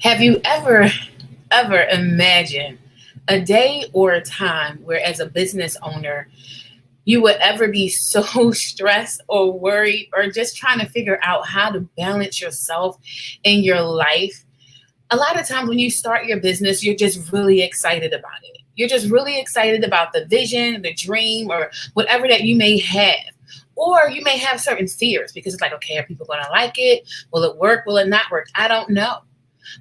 Have you ever imagined a day or a time where, as a business owner, you would ever be so stressed or worried or just trying to figure out how to balance yourself in your life? A lot of times when you start your business, you're just really excited about it. You're just really excited about the vision, the dream, or whatever that you may have. Or you may have certain fears because it's like, okay, are people going to like it? Will it work? Will it not work? I don't know.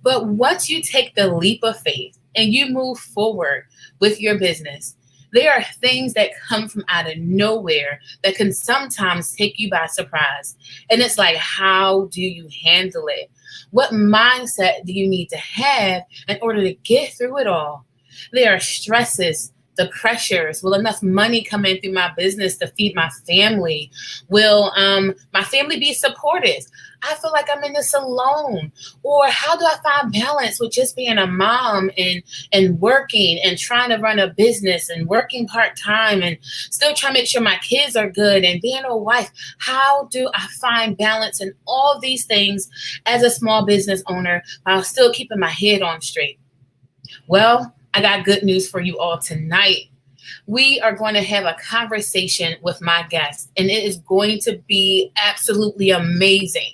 But once you take the leap of faith and you move forward with your business, there are things that come from out of nowhere that can sometimes take you by surprise. And it's like, how do you handle it? What mindset do you need to have in order to get through it all? There are stresses, the pressures. Will enough money come in through my business to feed my family? Will my family be supportive? I feel like I'm in this alone. Or how do I find balance with just being a mom and working and trying to run a business and working part-time and still trying to make sure my kids are good and being a wife? How do I find balance in all these things as a small business owner while still keeping my head on straight? Well, I got good news for you all tonight. We are going to have a conversation with my guest, and it is going to be absolutely amazing.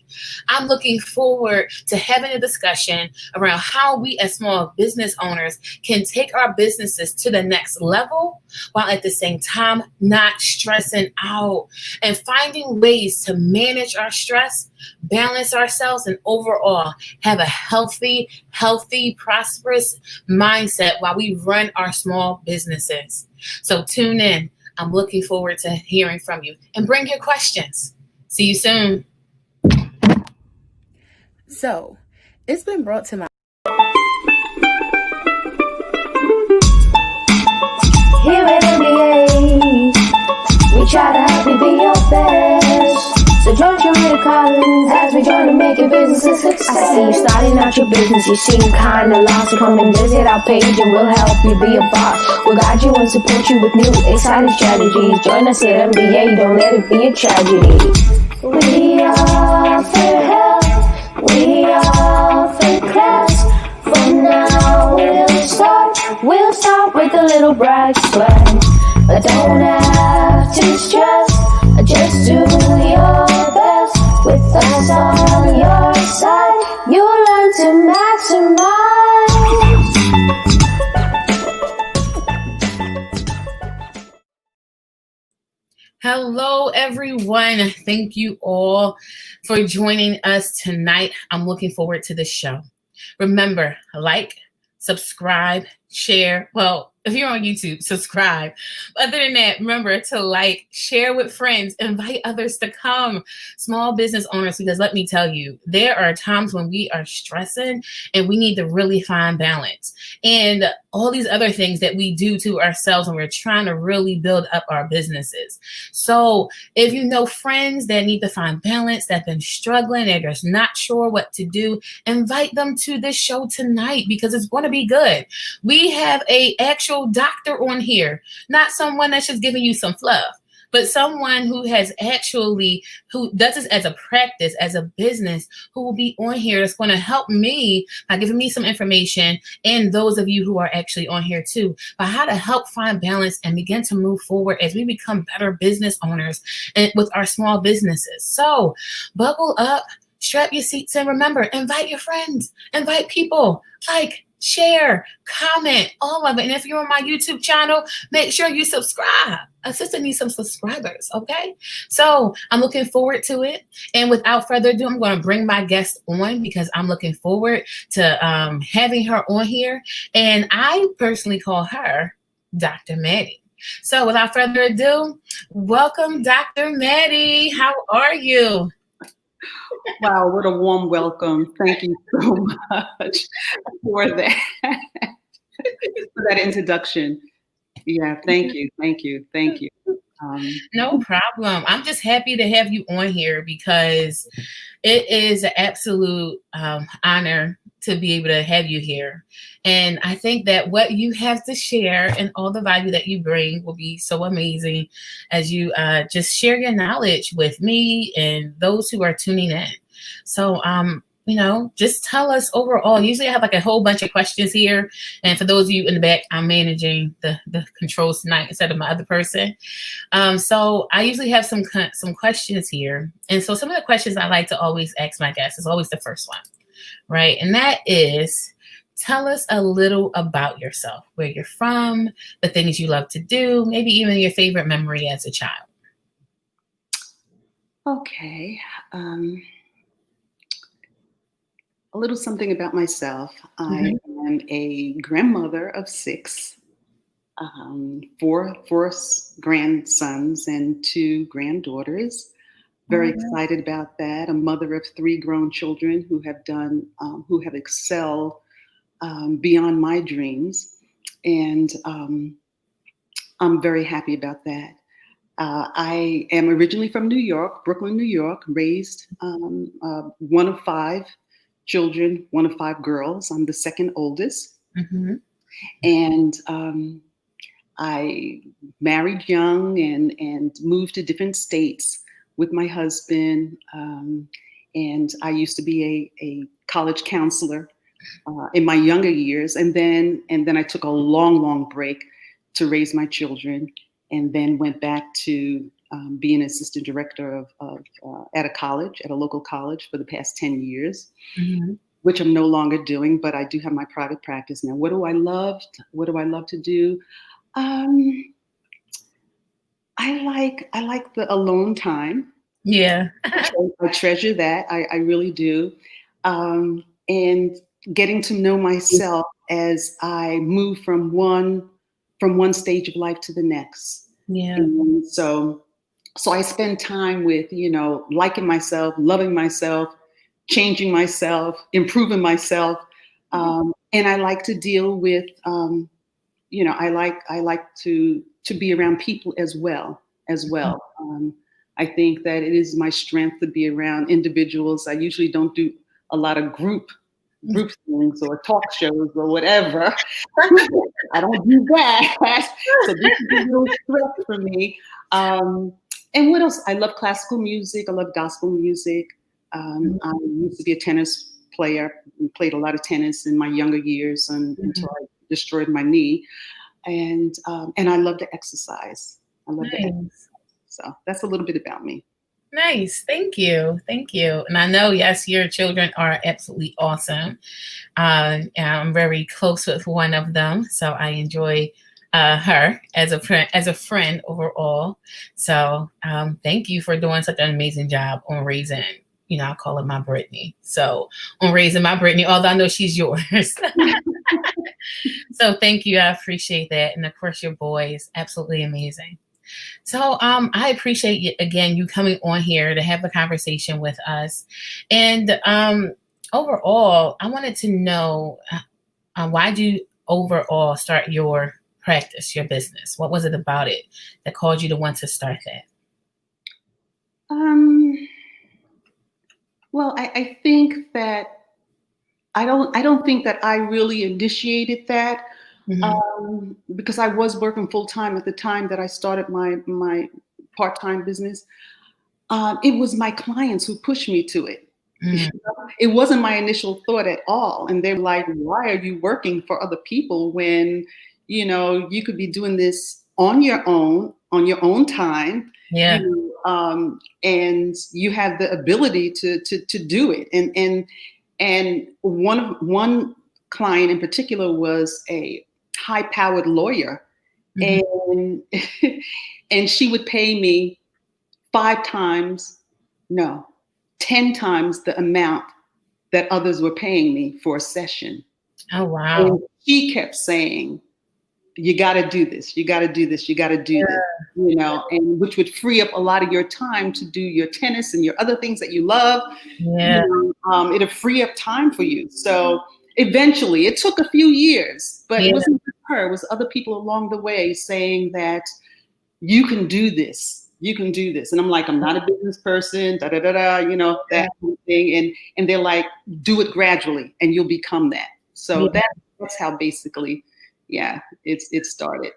I'm looking forward to having a discussion around how we as small business owners can take our businesses to the next level while at the same time not stressing out and finding ways to manage our stress, balance ourselves, and overall have a healthy, prosperous mindset while we run our small businesses. So tune in. I'm looking forward to hearing from you and bring your questions. See you soon. So it's been brought to my here at MBA, we try to help you be your best. So join Rita Collins as we join to make your business a success. I see you starting out your business, you seem kinda lost. So come and visit our page and we'll help you be a boss. We'll guide you and support you with new exciting strategies. Join us at MBA, don't let it be a tragedy. We offer help, we offer class. From now we'll start with a little bright sweat. But don't have to stress, just do your best. With us on your side, you'll learn to maximize. Hello, everyone. Thank you all for joining us tonight. I'm looking forward to the show. Remember, like, subscribe, share. Well, if you're on YouTube, subscribe. Other than that, remember to like, share with friends, invite others to come, small business owners, because let me tell you, there are times when we are stressing and we need to really find balance. And all these other things that we do to ourselves when we're trying to really build up our businesses. So if you know friends that need to find balance, that have been struggling, and they're not sure what to do, invite them to this show tonight because it's going to be good. We have a actual doctor on here, not someone that's just giving you some fluff, but someone who does this as a practice, as a business, who will be on here that's going to help me by giving me some information, and those of you who are actually on here too, by how to help find balance and begin to move forward as we become better business owners and with our small businesses. So buckle up, strap your seats, and remember, invite your friends, invite people, like, share, comment, all of it. And if you're on my YouTube channel, make sure you subscribe. A sister needs some subscribers, okay? So I'm looking forward to it. And without further ado, I'm going to bring my guest on because I'm looking forward to having her on here. And I personally call her Dr. Maddie. So without further ado, welcome, Dr. Maddie. How are you? Wow, what a warm welcome. Thank you so much for that, for that introduction. Yeah, thank you. No problem. I'm just happy to have you on here because it is an absolute honor to be able to have you here. And I think that what you have to share and all the value that you bring will be so amazing as you just share your knowledge with me and those who are tuning in. So just tell us overall. Usually I have like a whole bunch of questions here. And for those of you in the back, I'm managing the controls tonight instead of my other person. So I usually have some questions here. And so some of the questions I like to always ask my guests is always the first one, right? And that is, tell us a little about yourself, where you're from, the things you love to do, maybe even your favorite memory as a child. Okay. A little something about myself. I am a grandmother of 6, 4 grandsons and 2 granddaughters. Very excited about that. A mother of 3 grown children who have excelled beyond my dreams, and I'm very happy about that. I am originally from New York, Brooklyn, New York, raised one of 5 children, one of 5 girls. I'm the second oldest. And I married young and moved to different states with my husband. And I used to be a college counselor in my younger years. And then I took a long break to raise my children, and then went back to being an assistant director at a local college for the past 10 years, which I'm no longer doing, but I do have my private practice now. What do I love to do? I like the alone time. Yeah. I treasure that. I really do. And getting to know myself as I move from one stage of life to the next. Yeah. And so I spend time with, liking myself, loving myself, changing myself, improving myself. And I like to deal with, I like to be around people as well. I think that it is my strength to be around individuals. I usually don't do a lot of group things or talk shows or whatever. I don't do that. So this is a little stretch for me. And what else? I love classical music. I love gospel music. I used to be a tennis player and played a lot of tennis in my younger years until I destroyed my knee. And I love to exercise. So that's a little bit about me. Nice. Thank you. And I know, yes, your children are absolutely awesome. And I'm very close with one of them, so I enjoy her as a friend overall. So thank you for doing such an amazing job on raising, I call it my Brittany. So on raising my Brittany, although I know she's yours. So thank you. I appreciate that. And of course, your boy is absolutely amazing. So I appreciate you coming on here to have a conversation with us. And overall, I wanted to know, why did you overall start your practice, your business? What was it about it that caused you to want to start that? Well, I think that I don't think that I really initiated that. Because I was working full time at the time that I started my part-time business. It was my clients who pushed me to it. It wasn't my initial thought at all. And they were like, why are you working for other people when, you could be doing this on your own time. Yeah. And you have the ability to do it. And one client in particular was a high-powered lawyer, and she would pay me 10 times the amount that others were paying me for a session. Oh, wow. And she kept saying, you got to do this, you got to do this, you got to do this, and which would free up a lot of your time to do your tennis and your other things that you love. Yeah. It'll free up time for you. So eventually, it took a few years, but it wasn't her. It was other people along the way saying that you can do this. And I'm like, I'm not a business person, that kind of thing. And they're like, do it gradually and you'll become that. So that's how basically, it started.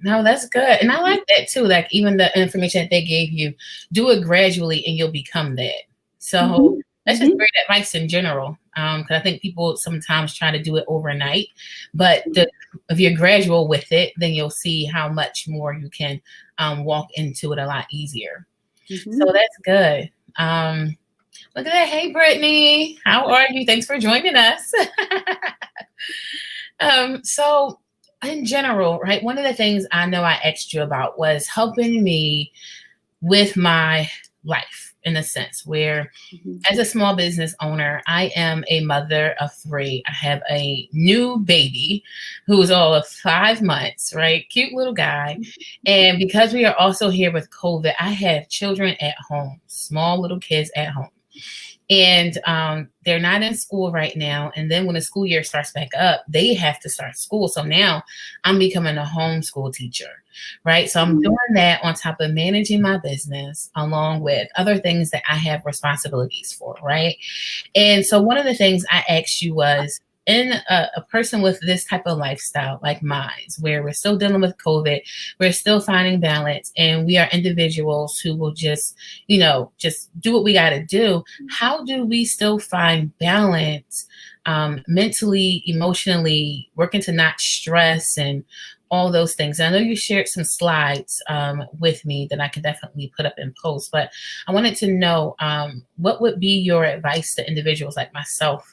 No, that's good. And I like that too. Like even the information that they gave you, do it gradually and you'll become that. So That's just great advice in general. Because I think people sometimes try to do it overnight, but if you're gradual with it, then you'll see how much more you can walk into it a lot easier. So that's good. Look at that. Hey, Brittany, how are you? Thanks for joining us. So in general, right, one of the things I know I asked you about was helping me with my life, in a sense, where as a small business owner, I am a mother of 3. I have a new baby who's all of 5 months, right? Cute little guy. And because we are also here with COVID, I have children at home, small little kids at home. And they're not in school right now. And then when the school year starts back up, they have to start school. So now I'm becoming a homeschool teacher, right? So I'm doing that on top of managing my business along with other things that I have responsibilities for, right? And so one of the things I asked you was, in a person with this type of lifestyle like mine, where we're still dealing with COVID, we're still finding balance, and we are individuals who will just do what we got to do. How do we still find balance mentally, emotionally, working to not stress and all those things? I know you shared some slides with me that I can definitely put up in post, but I wanted to know what would be your advice to individuals like myself?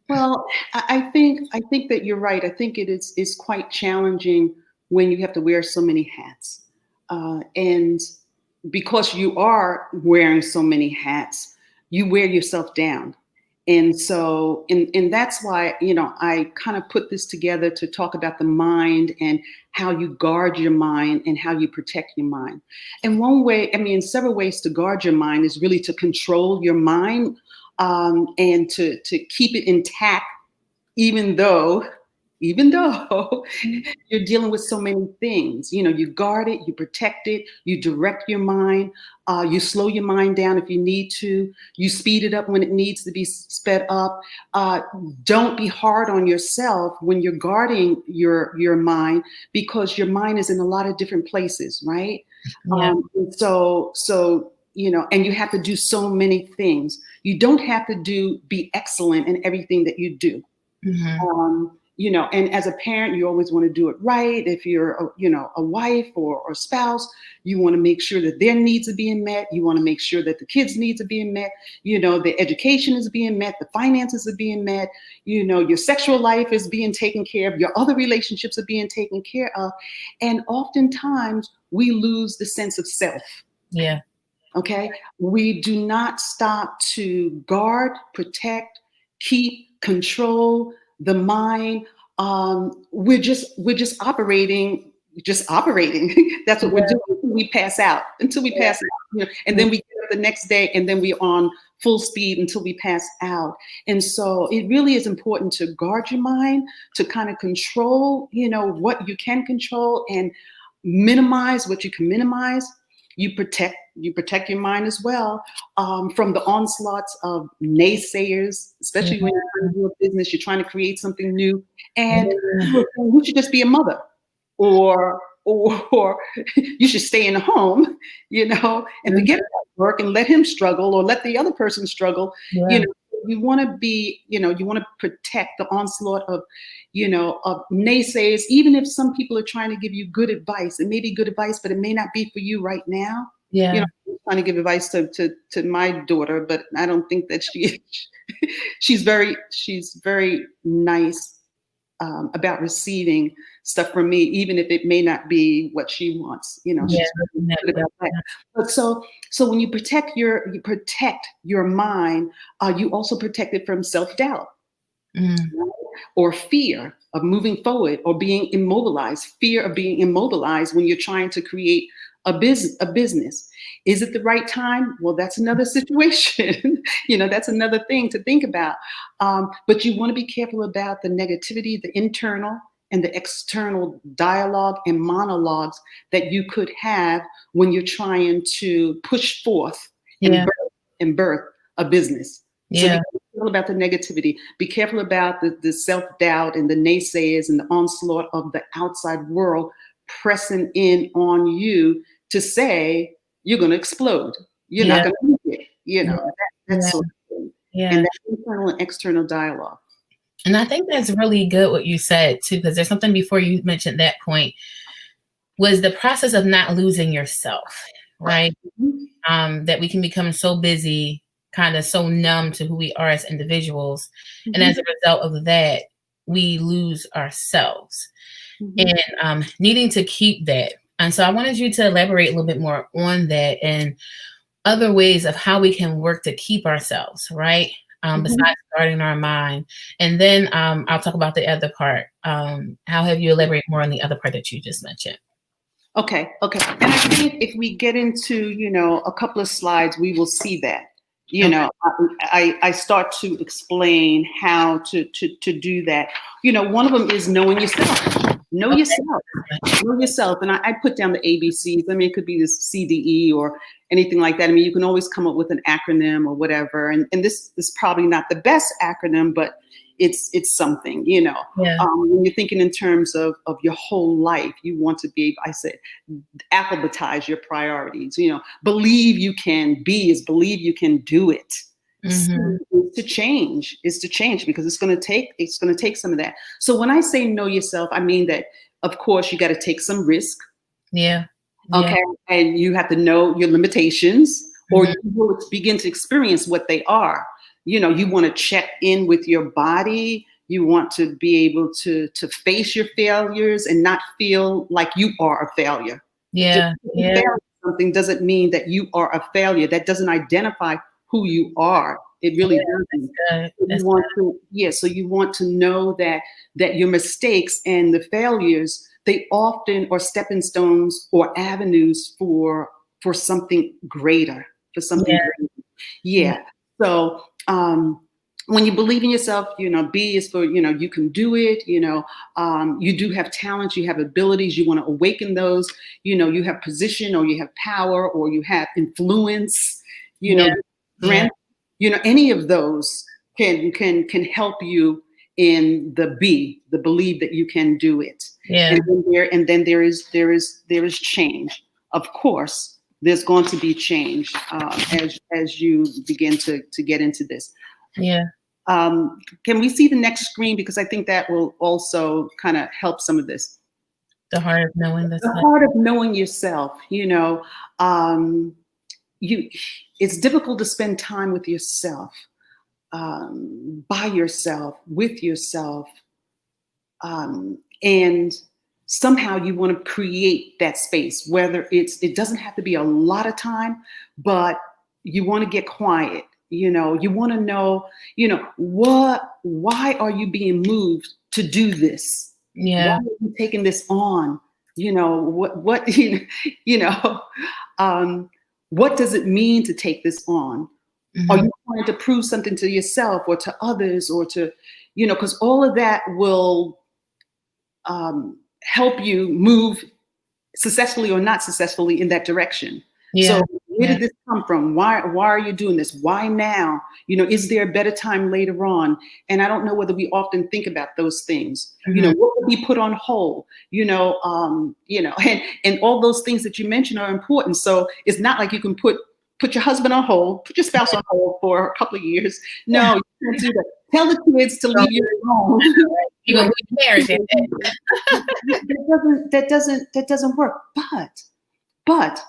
Well, I think that you're right. I think it is quite challenging when you have to wear so many hats, and because you are wearing so many hats, you wear yourself down. And so, and that's why, I kind of put this together to talk about the mind and how you guard your mind and how you protect your mind. And one way, several ways to guard your mind is really to control your mind, and to keep it intact, even though you're dealing with so many things. You guard it, you protect it, you direct your mind, you slow your mind down if you need to, you speed it up when it needs to be sped up. Don't be hard on yourself when you're guarding your mind, because your mind is in a lot of different places, right? Yeah. And you have to do so many things. You don't have to be excellent in everything that you do. And as a parent, you always want to do it right. If you're a wife or a spouse, you want to make sure that their needs are being met. You want to make sure that the kids' needs are being met. The education is being met. The finances are being met. Your sexual life is being taken care of. Your other relationships are being taken care of. And oftentimes we lose the sense of self. Yeah. Okay. We do not stop to guard, protect, keep, control the mind. We're just operating. That's what we're doing until we pass out. And then we get up the next day, and then we're on full speed until we pass out. And so it really is important to guard your mind, to kind of control, what you can control, and minimize what you can minimize. You protect your mind as well, from the onslaughts of naysayers, especially when you're trying to do a business, you're trying to create something new, and you should just be a mother, or you should stay in the home, and forget about work and let him struggle, or let the other person struggle. You want to be, you want to protect the onslaught of naysayers, even if some people are trying to give you good advice. It may be good advice, but it may not be for you right now. Yeah. I'm trying to give advice to my daughter, but I don't think that she's very nice about receiving stuff from me, even if it may not be what she wants. She's very good about that. But so when you protect your mind, you also protect it from self-doubt, right? Or fear of moving forward, or being immobilized. Fear of being immobilized when you're trying to create a business. Is it the right time? Well, that's another situation. That's another thing to think about. But you want to be careful about the negativity, the internal and the external dialogue and monologues that you could have when you're trying to push forth and birth a business. So be careful about the negativity. Be careful about the self-doubt and the naysayers and the onslaught of the outside world pressing in on you to say you're going to explode. You're not going to make it. That's Yeah. so important. Yeah. And that internal and external dialogue. And I think that's really good what you said too, because there's something before you mentioned that point was the process of not losing yourself, right? That we can become so busy, kind of so numb to who we are as individuals. And as a result of that, we lose ourselves and needing to keep that. And so I wanted you to elaborate a little bit more on that and other ways of how we can work to keep ourselves, right? Besides guarding our mind. And then I'll talk about the other part. How have you elaborate more on the other part that you just mentioned? Okay. And I think if we get into, a couple of slides, we will see that. I start to explain how to do that. One of them is knowing yourself. Know yourself. And I put down the ABCs. I mean, it could be this CDE or anything like that. I mean, you can always come up with an acronym or whatever. And this is probably not the best acronym, but it's something, Yeah. When you're thinking in terms of your whole life, you want to be able, I said, alphabetize your priorities, believe you can be is believe you can do it. Is to change because it's going to take some of that. So when I say know yourself, I mean that, of course, you got to take some risk. Yeah. Okay. And you have to know your limitations or you will begin to experience what they are. You want to check in with your body. You want to be able to face your failures and not feel like you are a failure. Yeah. Something doesn't mean that you are a failure. That doesn't identify who you are. It really doesn't. So you want to know that your mistakes and the failures, they often are stepping stones or avenues for something greader, greater. Yeah. So when you believe in yourself, B is for, you can do it, you do have talents, you have abilities, you want to awaken those, you have position or you have power or you have influence, strength, any of those can help you in the B, the believe that you can do it. Yeah. And then there is change. Of course, there's going to be change as you begin to get into this. Yeah. Can we see the next screen? Because I think that will also kind of help some of this. The heart of knowing this. The heart of knowing yourself. It's difficult to spend time with yourself, by yourself, with yourself, and somehow you want to create that space, whether it doesn't have to be a lot of time, but you want to get quiet. You want to know, why are you being moved to do this? Yeah. Why are you taking this on? What does it mean to take this on? Are you trying to prove something to yourself or to others or to, because all of that will help you move successfully or not successfully in that direction. Yeah. So where did this come from? Why are you doing this? Why now? Is there a better time later on? And I don't know whether we often think about those things. What would be put on hold? And all those things that you mentioned are important. So it's not like you can put your husband on hold, put your spouse on hold for a couple of years. No, you can't do that. Tell the kids to leave you alone. You're gonna be married. That doesn't work. But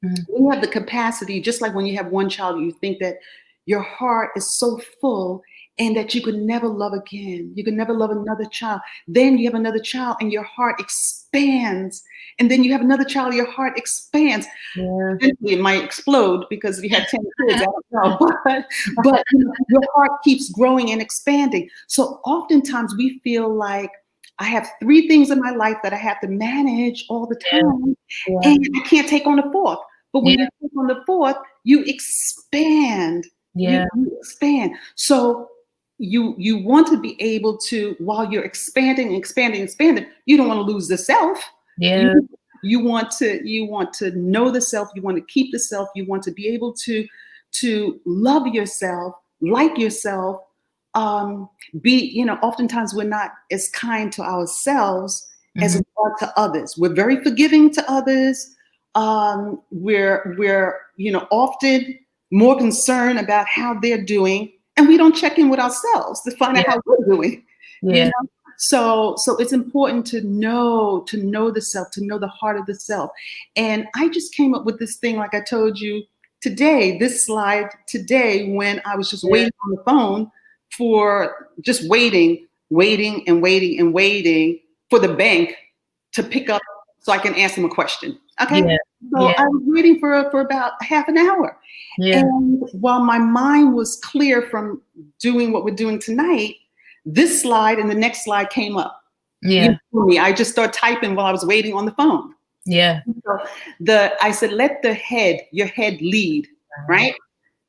we have the capacity, just like when you have one child, you think that your heart is so full and that you could never love again. You can never love another child. Then you have another child and your heart expands. And then you have another child, your heart expands. Yeah. Eventually it might explode because you have 10 kids, I don't know. But your heart keeps growing and expanding. So oftentimes we feel like I have 3 things in my life that I have to manage all the time, and I can't take on the 4th. But when you take on the 4th, you expand. Yeah. You expand. So you want to be able to, while you're expanding, you don't want to lose the self. Yeah. You want to know the self. You want to keep the self. You want to be able to love yourself, like yourself. Oftentimes we're not as kind to ourselves as we are to others. We're very forgiving to others. We're often more concerned about how they're doing, and we don't check in with ourselves to find out how we're doing. You know? So it's important to know the self, to know the heart of the self. And I just came up with this thing, like I told you today, this slide today, when I was just waiting on the phone for just waiting for the bank to pick up so I can ask them a question. Okay. So I was waiting for about half an hour. And while my mind was clear from doing what we're doing tonight, this slide and the next slide came up. You know me, I just started typing while I was waiting on the phone. So I said, let your head lead, right?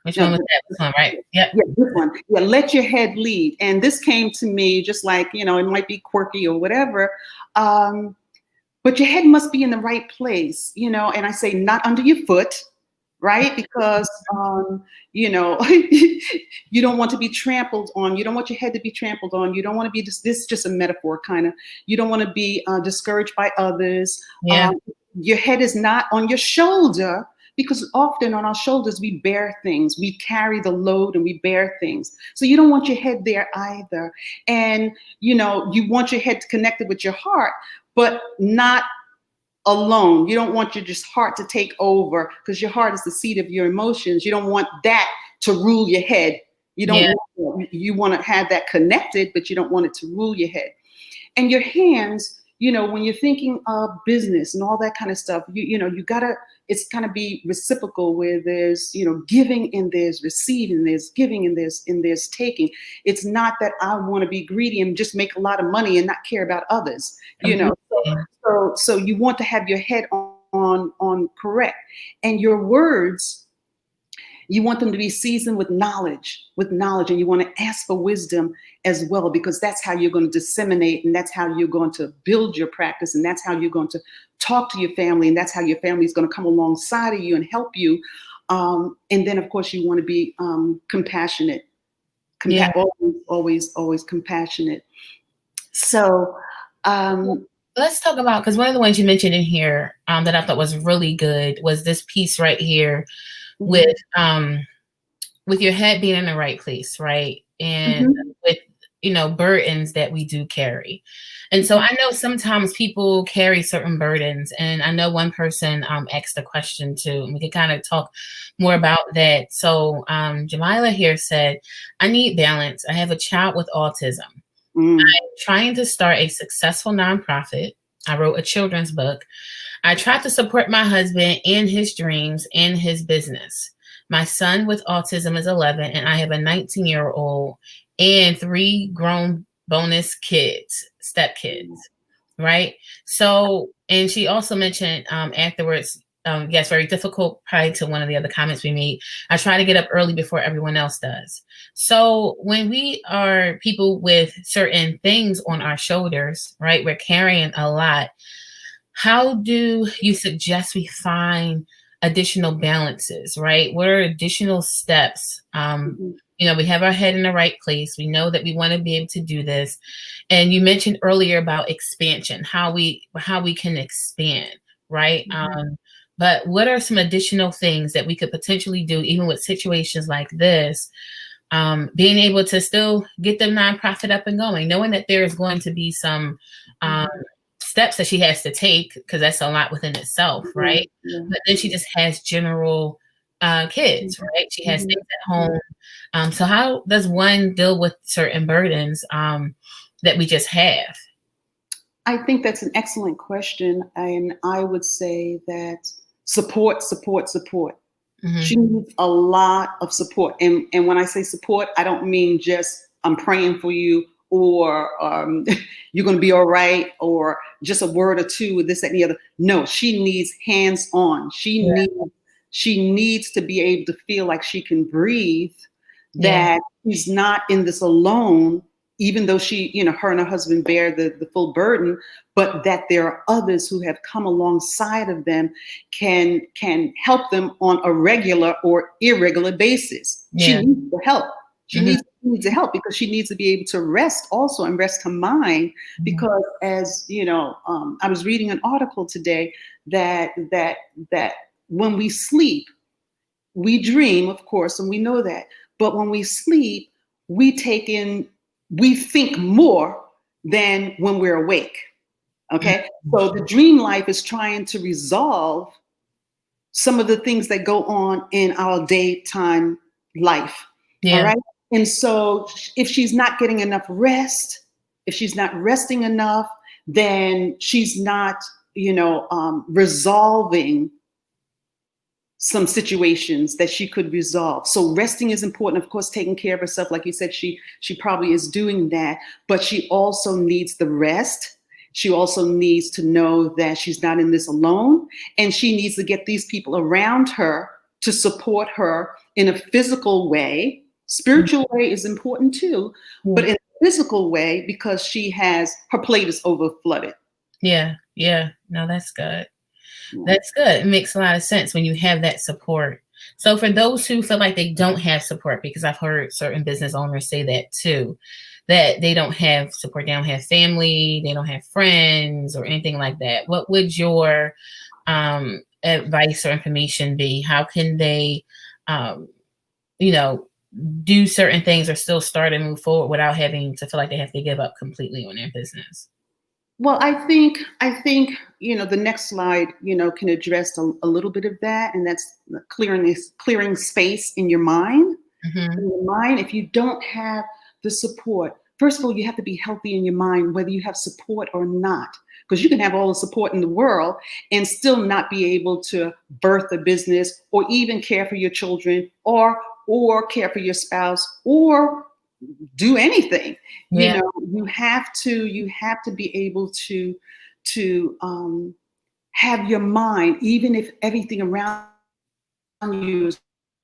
Which one was that? This one, right? Yeah, this one. Yeah, let your head lead. And this came to me just like, it might be quirky or whatever. But your head must be in the right place, and I say not under your foot, right? Because, you don't want to be trampled on. You don't want your head to be trampled on. You don't want to be, this is just a metaphor kind of, you don't want to be discouraged by others. Your head is not on your shoulder, because often on our shoulders, we bear things. We carry the load and we bear things. So you don't want your head there either. And, you want your head connected with your heart, but not alone. You don't want your just heart to take over, because your heart is the seat of your emotions. You don't want that to rule your head. You want to have that connected, but you don't want it to rule your head. And your hands, when you're thinking of business and all that kind of stuff, it's gotta be reciprocal, where there's, giving and there's receiving, there's giving and there's taking. It's not that I want to be greedy and just make a lot of money and not care about others, So you want to have your head on correct, and your words, you want them to be seasoned with knowledge, and you want to ask for wisdom as well, because that's how you're going to disseminate, and that's how you're going to build your practice, and that's how you're going to talk to your family, and that's how your family is going to come alongside of you and help you. And then, of course, you want to be compassionate, always compassionate. So let's talk about, because one of the ones you mentioned in here that I thought was really good was this piece right here with your head being in the right place, right? And with, burdens that we do carry. And so I know sometimes people carry certain burdens, and I know one person asked a question too, and we can kind of talk more about that. So Jamila here said, I need balance. I have a child with autism. I'm trying to start a successful nonprofit. I wrote a children's book. I tried to support my husband in his dreams and his business. My son with autism is 11, and I have a 19-year-old and 3 grown bonus kids, stepkids, right? So, and she also mentioned afterwards, yes, very difficult, probably to one of the other comments we made. I try to get up early before everyone else does. So when we are people with certain things on our shoulders, right, we're carrying a lot. How do you suggest we find additional balances, right? What are additional steps? We have our head in the right place. We know that we want to be able to do this. And you mentioned earlier about expansion, how we can expand, right? But what are some additional things that we could potentially do, even with situations like this, being able to still get the nonprofit up and going, knowing that there is going to be some steps that she has to take, because that's a lot within itself, right? But then she just has general kids, right? She has things at home. So how does one deal with certain burdens that we just have? I think that's an excellent question. And I would say that support. She needs a lot of support. And when I say support, I don't mean just I'm praying for you, or you're going to be all right, or just a word or two, this, that, and the other. No, she needs hands-on. She needs to be able to feel like she can breathe, that she's not in this alone, even though she, her and her husband bear the full burden, but that there are others who have come alongside of them, can help them on a regular or irregular basis. She needs the help. She needs the help, because she needs to be able to rest also, and rest her mind, because as I was reading an article today that when we sleep, we dream, of course, and we know that. But when we sleep, we think more than when we're awake. Okay. So the dream life is trying to resolve some of the things that go on in our daytime life. Yeah. All right. And so if she's not getting enough rest, if she's not resting enough, then she's not, resolving some situations that she could resolve. So resting is important. Of course, taking care of herself, like you said, she probably is doing that, but she also needs the rest. She also needs to know that she's not in this alone, and she needs to get these people around her to support her in a physical way. Spiritual way is important too, but in a physical way, because her plate is over flooded. Yeah. Yeah. No, that's good. That's good. It makes a lot of sense when you have that support. So for those who feel like they don't have support, because I've heard certain business owners say that too, that they don't have support, they don't have family, they don't have friends or anything like that, what would your advice or information be? How can they, do certain things or still start and move forward without having to feel like they have to give up completely on their business? Well, I think, the next slide, can address a little bit of that. And that's clearing space in your mind. Mm-hmm. In your mind, if you don't have the support, first of all, you have to be healthy in your mind, whether you have support or not, because you can have all the support in the world and still not be able to birth a business or even care for your children or care for your spouse or do anything. Yeah. You have to be able to have your mind, even if everything around you is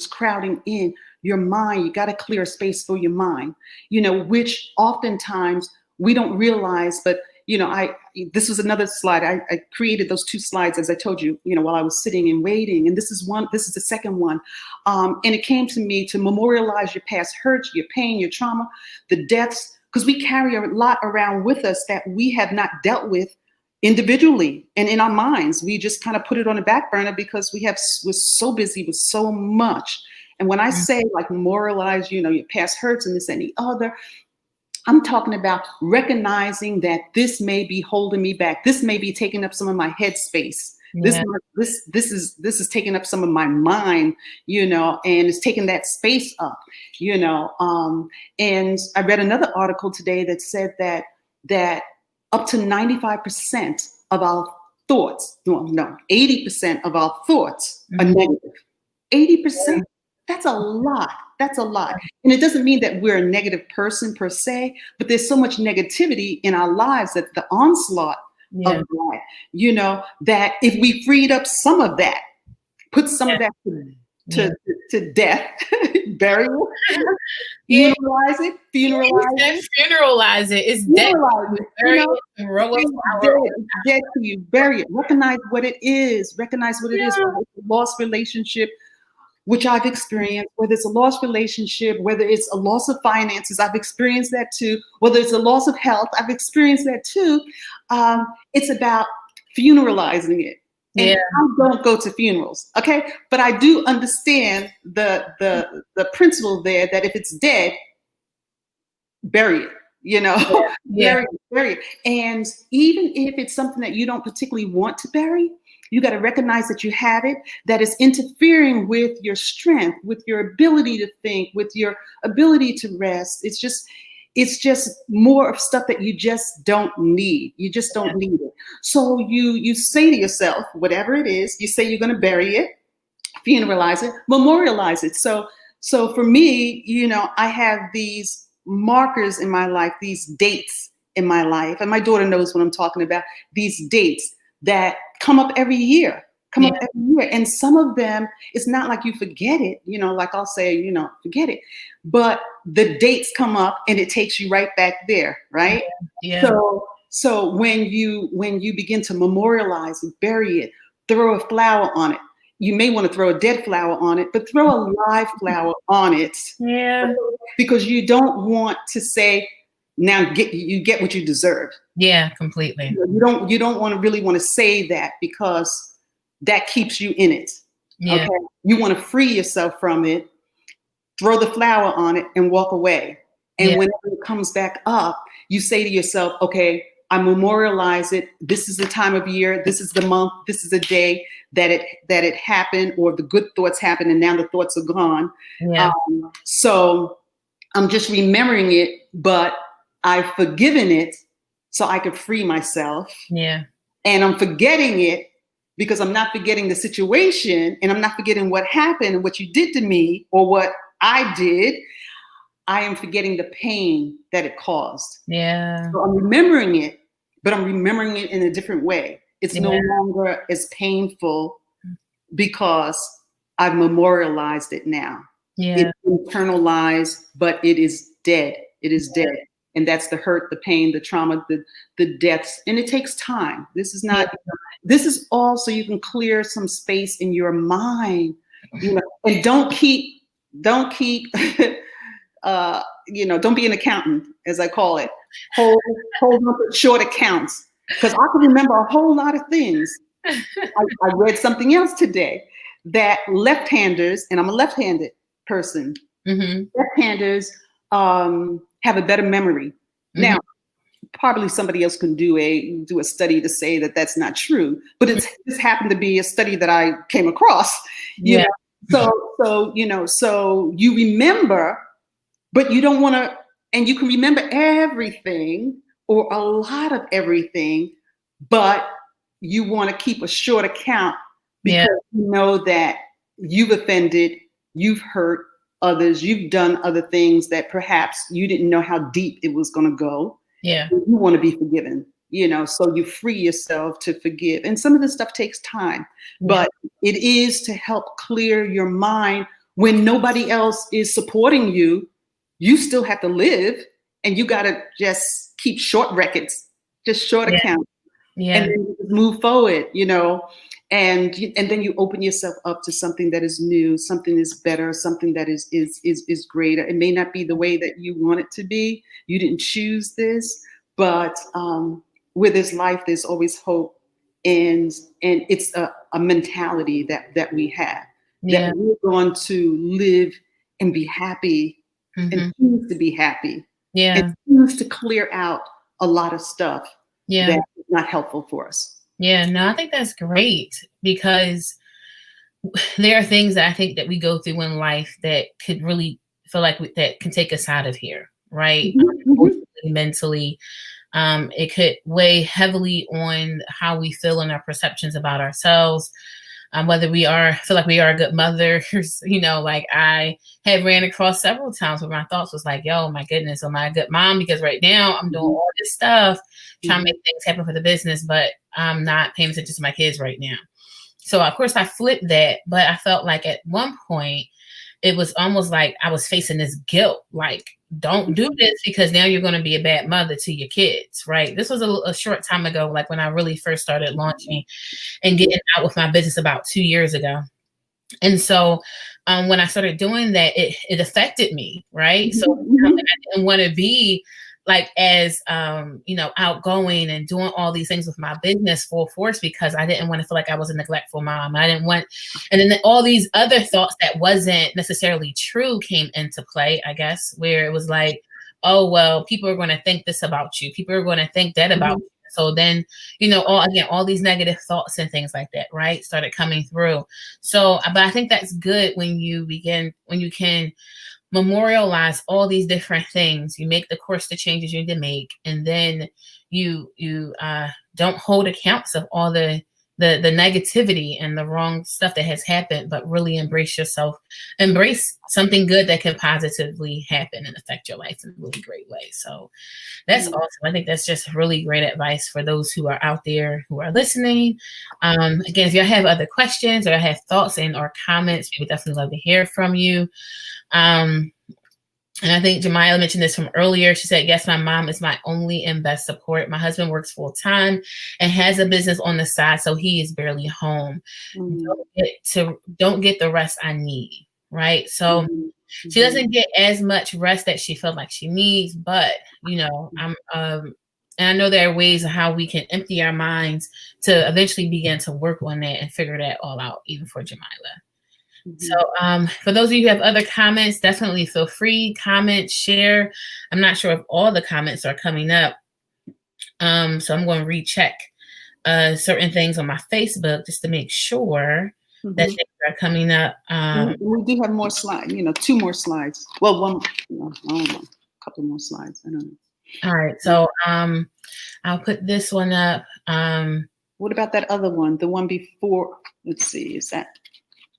crowding in your mind. You got to clear space for your mind, which oftentimes we don't realize. But this was another slide. I created those two slides, as I told you, while I was sitting and waiting. And this is the second one. And it came to me to memorialize your past hurts, your pain, your trauma, the deaths, because we carry a lot around with us that we have not dealt with individually and in our minds. We just kind of put it on the back burner because we're so busy with so much. And when I say like memorialize, your past hurts and this and the other, I'm talking about recognizing that this may be holding me back. This may be taking up some of my head space. Yeah. This is taking up some of my mind, and it's taking that space up, and I read another article today that said that up to 95% of our thoughts, 80% of our thoughts are negative. 80%. That's a lot. That's a lot. And it doesn't mean that we're a negative person per se, but there's so much negativity in our lives that the onslaught of that, that if we freed up some of that, put some of that to death, bury it, funeralize it. Funeralize it. It's dead. Bury it and roll it. Dead to you. Bury it. Recognize what it is. Recognize what it is. Whether it's a lost relationship, which I've experienced, whether it's a lost relationship, whether it's a loss of finances, I've experienced that too. Whether it's a loss of health, I've experienced that too. It's about funeralizing it. And I don't go to funerals, okay? But I do understand the principle there that if it's dead, bury it, bury it. And even if it's something that you don't particularly want to bury, you got to recognize that you have it, that is interfering with your strength, with your ability to think, with your ability to rest. It's just more of stuff that you just don't need. You just don't need it. So you say to yourself, whatever it is, you say you're going to bury it, funeralize it, memorialize it. So for me, I have these markers in my life, these dates in my life, and my daughter knows what I'm talking about, these dates that come up every year. And some of them, it's not like you forget it, like I'll say, forget it, but the dates come up and it takes you right back there, right? Yeah. So when you begin to memorialize and bury it, throw a flower on it. You may want to throw a dead flower on it, but throw a live flower on it. Yeah. Because you don't want to say, now you get what you deserve. Yeah, completely. You don't really want to say that, because that keeps you in it. Yeah. Okay. You want to free yourself from it, throw the flower on it and walk away. And Yeah. whenever it comes back up, you say to yourself, okay, I memorialize it. This is the time of year. This is the month. This is the day that it happened, or the good thoughts happened, and now the thoughts are gone. Yeah. So I'm just remembering it, but I've forgiven it so I could free myself. Yeah. And I'm forgetting it because I'm not forgetting the situation, and I'm not forgetting what happened and what you did to me or what I did. I am forgetting the pain that it caused. Yeah. So I'm remembering it, but I'm remembering it in a different way. It's no longer as painful because I've memorialized it now. Yeah. It's internalized, but it is dead. It is dead. And that's the hurt, the pain, the trauma, the deaths. And it takes time. This is not, this is all so you can clear some space in your mind, you know, and don't keep, don't be an accountant, as I call it. Hold on to short accounts, because I can remember a whole lot of things. I read something else today that left-handers, and I'm a left-handed person, left-handers have a better memory. Now, probably somebody else can do a study to say that that's not true, but this happened to be a study that I came across. You know? So you remember. But you don't want to, and you can remember everything or a lot of everything, but you want to keep a short account because you know that you've offended, you've hurt others, you've done other things that perhaps you didn't know how deep it was going to go. Yeah. You want to be forgiven, so you free yourself to forgive. And some of this stuff takes time, but it is to help clear your mind when nobody else is supporting you. You still have to live, and you got to just keep short records, just short accounts, and then you move forward, and then you open yourself up to something that is new, something is better, something that is greater. It may not be the way that you want it to be. You didn't choose this, but with this life, there's always hope, and it's a mentality that we have, that we're going to live and be happy. And choose to be happy. And choose to clear out a lot of stuff that is not helpful for us. Yeah, no, I think that's great, because there are things that I think that we go through in life that could really feel like that can take us out of here, right? Mentally. It could weigh heavily on how we feel and our perceptions about ourselves. Whether feel like we are a good mother, like I have ran across several times where my thoughts was like, yo, my goodness, am I a good mom? Because right now I'm doing all this stuff, trying to make things happen for the business, but I'm not paying attention to my kids right now. So of course I flipped that, but I felt like at one point it was almost like I was facing this guilt, like, don't do this because now you're going to be a bad mother to your kids, right? This was a short time ago, like when I really first started launching and getting out with my business about 2 years ago. And so when I started doing that, it affected me, right? So I didn't want to be like as outgoing and doing all these things with my business full force, because I didn't want to feel like I was a neglectful mom. I didn't want, and then all these other thoughts that wasn't necessarily true came into play, I guess, where it was like, oh, well, people are going to think this about you. People are going to think that about you. So then, all these negative thoughts and things like that, right, started coming through. So, but I think that's good when you can memorialize all these different things. You make the course, the changes you need to make, and then you don't hold accounts of all the negativity and the wrong stuff that has happened, but really embrace yourself, embrace something good that can positively happen and affect your life in a really great way. So that's awesome. I think that's just really great advice for those who are out there who are listening. Again, if you have other questions or have thoughts or comments, we would definitely love to hear from you. And I think Jemiah mentioned this from earlier. She said, yes, my mom is my only and best support. My husband works full time and has a business on the side, so he is barely home. Don't get the rest I need, right? So she doesn't get as much rest that she felt like she needs, but And I know there are ways of how we can empty our minds to eventually begin to work on that and figure that all out, even for Jamila. So for those of you who have other comments, definitely feel free, comment, share. I'm not sure if all the comments are coming up. So I'm going to recheck certain things on my Facebook just to make sure that things are coming up. We do have more slides, 2 more slides. Well, one, I don't know, a couple more slides. I don't know. All right. So I'll put this one up. What about that other one? The one before, let's see, is that?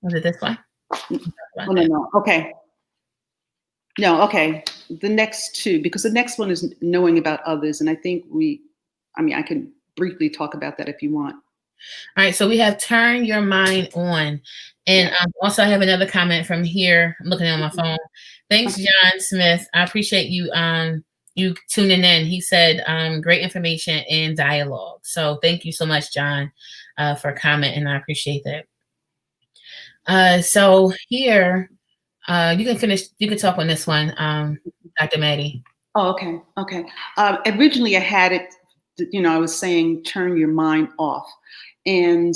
Was it this one? Oh, no. Okay. No, okay. The next 2, because the next one is knowing about others. And I think I can briefly talk about that if you want. All right. So we have turn your mind on. And also I have another comment from here. I'm looking on my phone. Thanks, John Smith. I appreciate you you tuning in. He said great information and dialogue. So thank you so much, John, for commenting. I appreciate that. So here, you can talk on this one, Dr. Maddie. Oh, okay. Originally I had it, I was saying, turn your mind off. And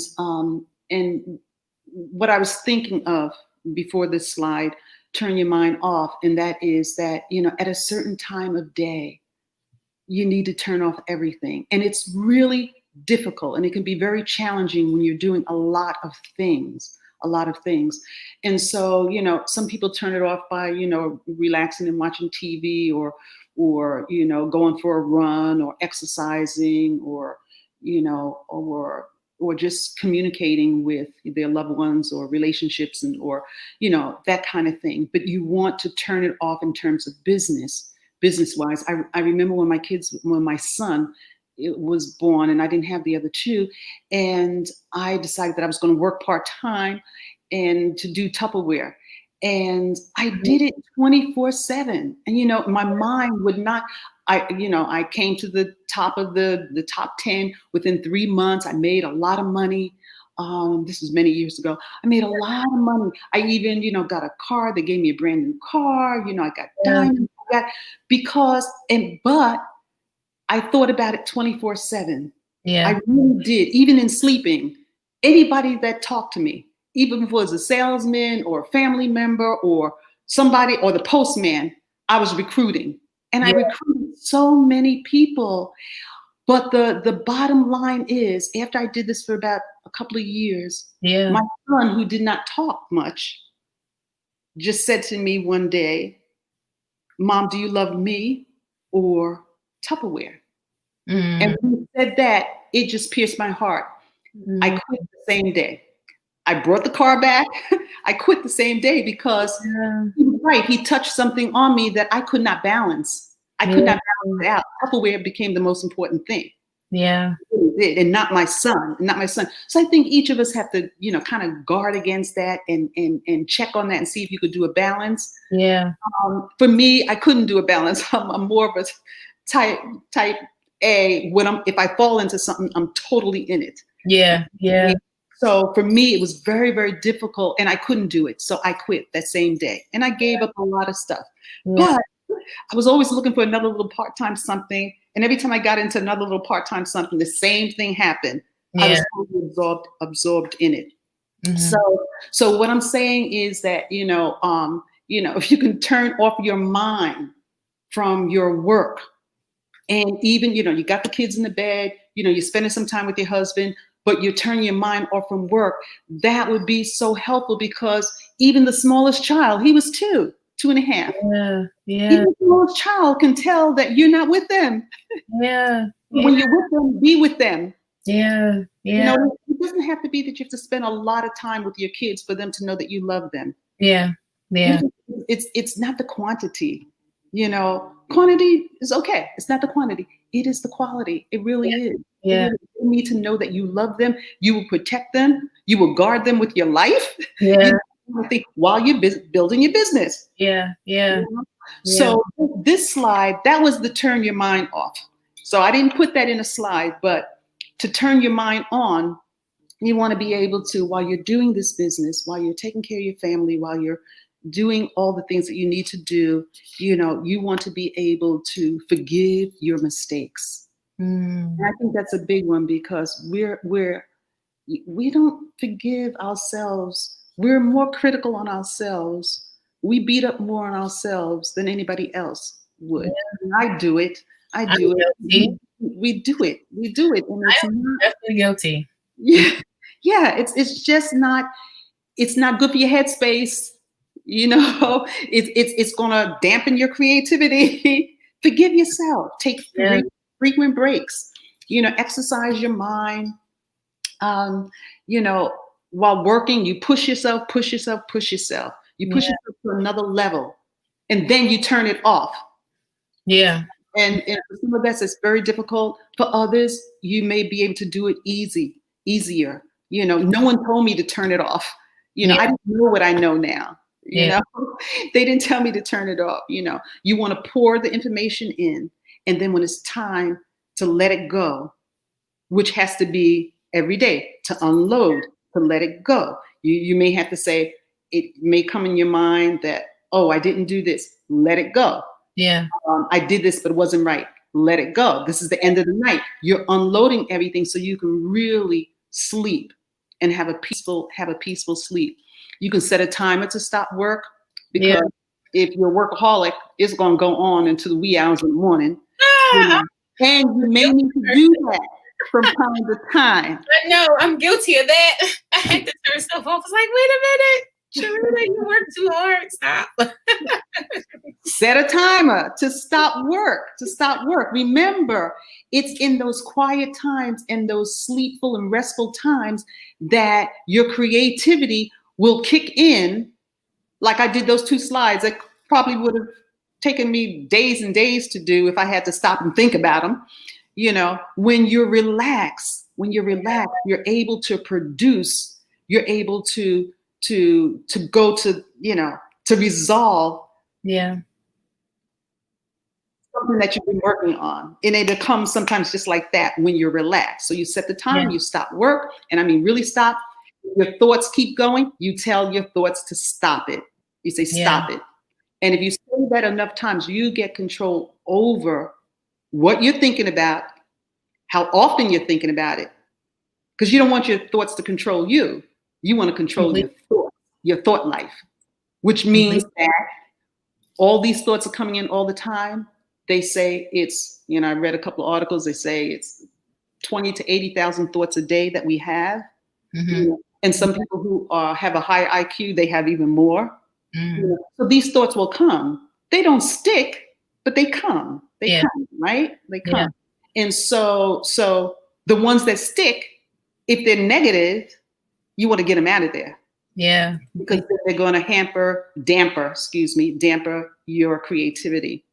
what I was thinking of before this slide, turn your mind off. And that is that, at a certain time of day, you need to turn off everything. And it's really difficult. And it can be very challenging when you're doing a lot of things. And so, some people turn it off by, relaxing and watching TV or going for a run or exercising or just communicating with their loved ones or relationships or that kind of thing. But you want to turn it off in terms of business wise. I remember when my son was born and I didn't have the other 2. And I decided that I was going to work part-time and to do Tupperware. And I did it 24/7. And, my mind would not, I came to the top of the top 10 within 3 months. I made a lot of money. This was many years ago. I made a lot of money. I even, got a car. They gave me a brand new car. I got diamonds. But I thought about it 24/7. Yeah. I really did. Even in sleeping, anybody that talked to me, even if it was a salesman or a family member or somebody or the postman, I was recruiting. And I recruited so many people. But the bottom line is, after I did this for about a couple of years, my son, who did not talk much, just said to me one day, "Mom, do you love me or Tupperware?" And when he said that, it just pierced my heart. I quit the same day. I brought the car back. I quit the same day because he was right. He touched something on me that I could not balance. I could not balance it out. Tupperware became the most important thing. Yeah. It did, and not my son. So I think each of us have to, kind of guard against that and check on that and see if you could do a balance. Yeah. For me, I couldn't do a balance. I'm more of a type A. If I fall into something, I'm totally in it. Yeah. Yeah. So for me, it was very, very difficult and I couldn't do it. So I quit that same day and I gave up a lot of stuff. But I was always looking for another little part-time something. And every time I got into another little part-time something, the same thing happened. I was totally absorbed in it. So what I'm saying is that, if you can turn off your mind from your work, and even, you got the kids in the bed, you're spending some time with your husband, but you turn your mind off from work, that would be so helpful because even the smallest child, he was 2.5. Yeah. Even the smallest child can tell that you're not with them. Yeah. When you're with them, be with them. Yeah. It doesn't have to be that you have to spend a lot of time with your kids for them to know that you love them. Yeah. It's not the quantity. Quantity is okay. It's not the quantity. It is the quality. It really is. Yeah. You need to know that you love them. You will protect them. You will guard them with your life. Yeah. While you're building your business. Yeah. So this slide, that was the turn your mind off. So I didn't put that in a slide, but to turn your mind on, you want to be able to, while you're doing this business, while you're taking care of your family, while you're doing all the things that you need to do, you want to be able to forgive your mistakes. Mm. And I think that's a big one because we don't forgive ourselves. We're more critical on ourselves. We beat up more on ourselves than anybody else would. Yeah. And I do it. I I'm do it. guilty. We do it. We do it. And it's I'm not, definitely guilty. yeah, yeah, it's just not, it's not good for your headspace. You know, it's gonna dampen your creativity. Forgive yourself. Take Yeah. frequent breaks. You know, exercise your mind. You know, while working, you push yourself, push yourself, push yourself. You push Yeah. yourself to another level, and then you turn it off. Yeah. And for some of us, it's very difficult. For others, you may be able to do it easier. You know, no one told me to turn it off. You know, Yeah. I didn't know what I know now. You Yeah. know, they didn't tell me to turn it off. You know, you want to pour the information in, and then when it's time to let it go, which has to be every day, to unload, to let it go. You may have to say, it may come in your mind that, oh, I didn't do this. Let it go. Yeah. I did this, but it wasn't right. Let it go. This is the end of the night. You're unloading everything so you can really sleep and have a peaceful sleep. You can set a timer to stop work because if you're a workaholic, it's going to go on into the wee hours of the morning. You know? And you may need to do that from time to time. I know, I'm guilty of that. I had to turn stuff off. I was like, wait a minute. Sharita, you work too hard. Stop. Set a timer to stop work. Remember, it's in those quiet times and those sleepful and restful times that your creativity will kick in. Like I did those 2 slides that probably would have taken me days and days to do if I had to stop and think about them. You know, when you're relaxed, you're able to produce, you're able to go to, you know, to resolve something that you've been working on. And it becomes sometimes just like that when you're relaxed. So you set the time, you stop work, and I mean really stop. Your thoughts keep going, you tell your thoughts to stop it. You say stop it. And if you say that enough times, you get control over what you're thinking about, how often you're thinking about it. Because you don't want your thoughts to control you. You want to control your thought life, which means that all these thoughts are coming in all the time. They say it's, you know, I read a couple of articles. They say it's 20 to 80,000 thoughts a day that we have. You know, and some people who have a high IQ, they have even more. You know, so these thoughts will come. They don't stick, but they come. They come, right? They come. And so the ones that stick, if they're negative, you want to get them out of there. Yeah. Because they're going to damper your creativity.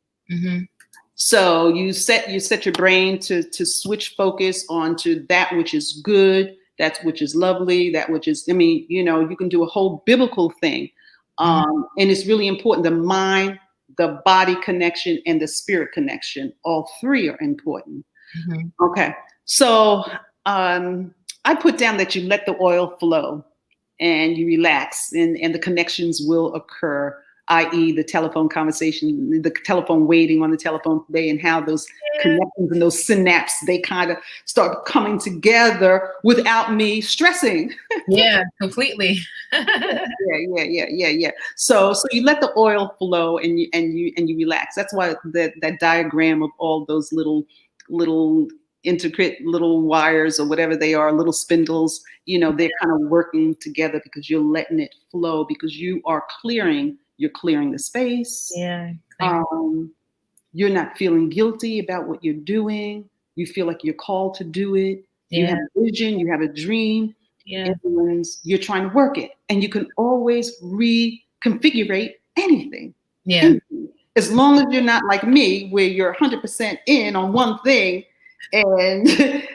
So you set your brain to switch focus onto that which is good, that which is lovely, that which is, I mean, you know, you can do a whole biblical thing. And it's really important. The mind, the body connection, and the spirit connection, all 3 are important. Okay. So I put down that you let the oil flow and you relax and the connections will occur, i.e. the telephone conversation, the telephone waiting on the telephone today, and how those connections and those synapses, they kind of start coming together without me stressing. Yeah, completely. Yeah. So you let the oil flow and you relax. That's why that diagram of all those little intricate little wires or whatever they are, little spindles, you know, they're kind of working together because you're letting it flow, because you are clearing the space. You're not feeling guilty about what you're doing. You feel like you're called to do it. You have a vision, you have a dream. And you're trying to work it. And you can always reconfigure anything. Anything. As long as you're not like me, where you're 100% in on one thing and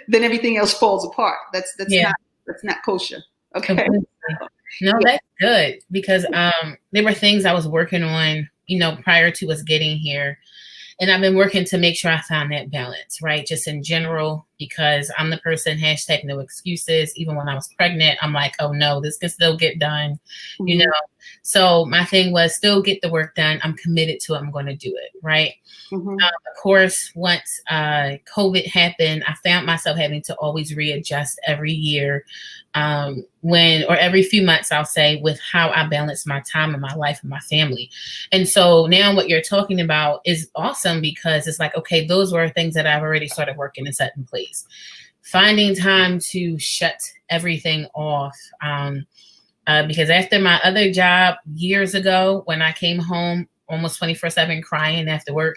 then everything else falls apart. That's not kosher. Okay. Completely. No, that's good, because there were things I was working on, you know, prior to us getting here. And I've been working to make sure I found that balance, right? Just in general, because I'm the person, hashtag no excuses. Even when I was pregnant, I'm like, oh no, this can still get done, you know? So my thing was still get the work done. I'm committed to it. I'm going to do it. Right. Of course, once COVID happened, I found myself having to always readjust every year, or every few months, I'll say, with how I balance my time and my life and my family. And so now what you're talking about is awesome, because it's like, okay, those were things that I've already started working and set in place. Finding time to shut everything off. Because after my other job years ago, when I came home almost 24/7 crying after work,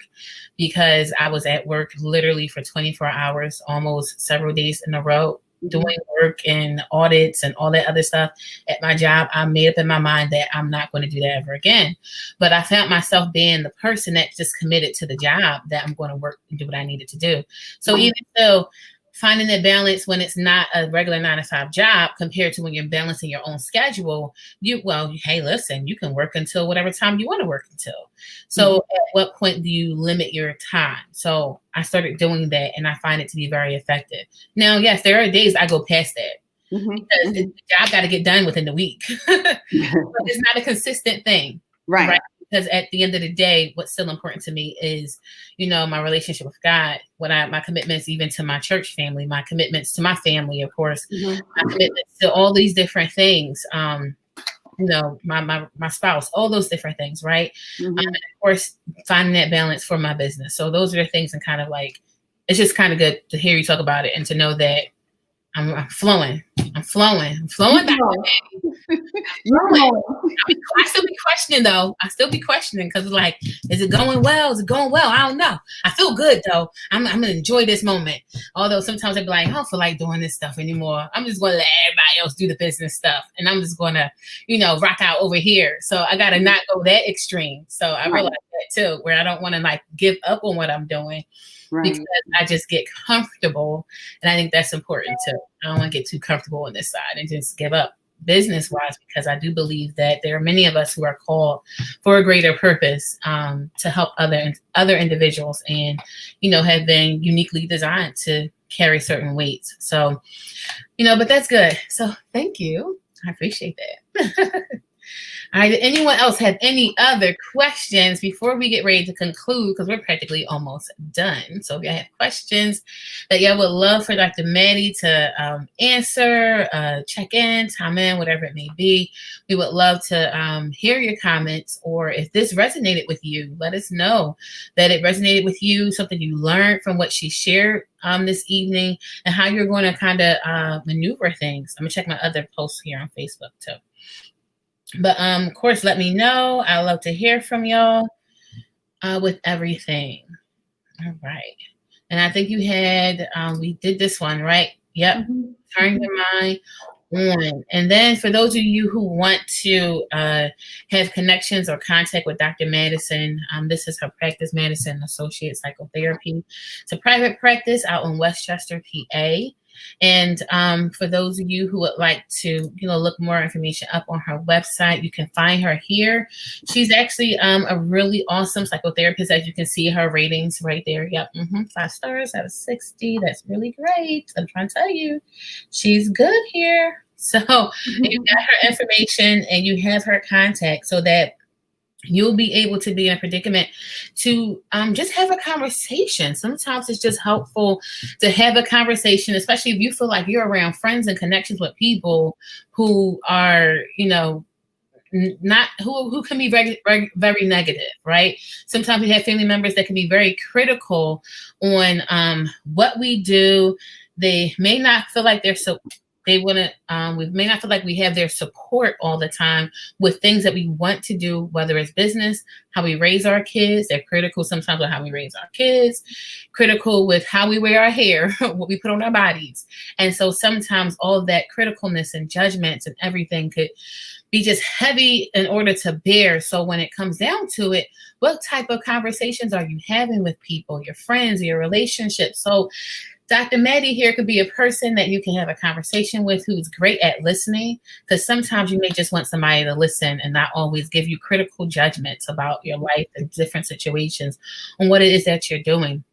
because I was at work literally for 24 hours, almost several days in a row, doing work and audits and all that other stuff at my job, I made up in my mind that I'm not going to do that ever again. But I found myself being the person that just committed to the job, that I'm going to work and do what I needed to do. So even though finding that balance when it's not a regular 9-to-5 job compared to when you're balancing your own schedule, hey, listen, you can work until whatever time you want to work until. So at what point do you limit your time? So I started doing that, and I find it to be very effective. Now, yes, there are days I go past that because the job got to get done within the week. But it's not a consistent thing. Right. Because at the end of the day, what's still important to me is, my relationship with God, my commitments even to my church family, my commitments to my family, of course, my commitments to all these different things, my spouse, all those different things, right? And of course, finding that balance for my business. So those are the things, and kind of like, it's just kind of good to hear you talk about it and to know that I'm flowing. I'm flowing back. I still be questioning though. Because like, is it going well? Is it going well? I don't know. I feel good though. I'm gonna enjoy this moment. Although sometimes I'd be like, I don't feel like doing this stuff anymore. I'm just gonna let everybody else do the business stuff, and I'm just gonna, rock out over here. So I gotta not go that extreme. So I realize that too, where I don't want to like give up on what I'm doing. Because I just get comfortable, and I think that's important too. I don't want to get too comfortable on this side and just give up business-wise, because I do believe that there are many of us who are called for a greater purpose, to help other individuals, and have been uniquely designed to carry certain weights. So, but that's good. So thank you. I appreciate that. All right. Did anyone else have any other questions before we get ready to conclude? Because we're practically almost done. So if you have questions that y'all would love for Dr. Maddie to answer, check in, time in, whatever it may be, we would love to hear your comments. Or if this resonated with you, let us know that it resonated with you, something you learned from what she shared this evening, and how you're going to kind of maneuver things. I'm going to check my other posts here on Facebook too. But of course, let me know. I love to hear from y'all with everything. All right. And I think you had, we did this one, right? Yep. Turn your mind on. And then for those of you who want to have connections or contact with Dr. Madison, this is her practice, Madison Associate Psychotherapy. It's a private practice out in Westchester, PA. And for those of you who would like to, look more information up on her website, you can find her here. She's actually a really awesome psychotherapist. As you can see, her ratings right there. Yep, 5 stars out of 60. That's really great. I'm trying to tell you, she's good here. So you got her information and you have her contact, so that you'll be able to be in a predicament to just have a conversation. Sometimes it's just helpful to have a conversation, especially if you feel like you're around friends and connections with people who are, not who can be very, very, very negative, right? Sometimes we have family members that can be very critical on what we do. They may not feel like we may not feel like we have their support all the time with things that we want to do, whether it's business, how we raise our kids. They're critical sometimes with how we raise our kids, critical with how we wear our hair, what we put on our bodies. And so sometimes all of that criticalness and judgments and everything could be just heavy in order to bear. So when it comes down to it, what type of conversations are you having with people, your friends, your relationships? So Dr. Maddie here could be a person that you can have a conversation with who's great at listening, because sometimes you may just want somebody to listen and not always give you critical judgments about your life and different situations on what it is that you're doing.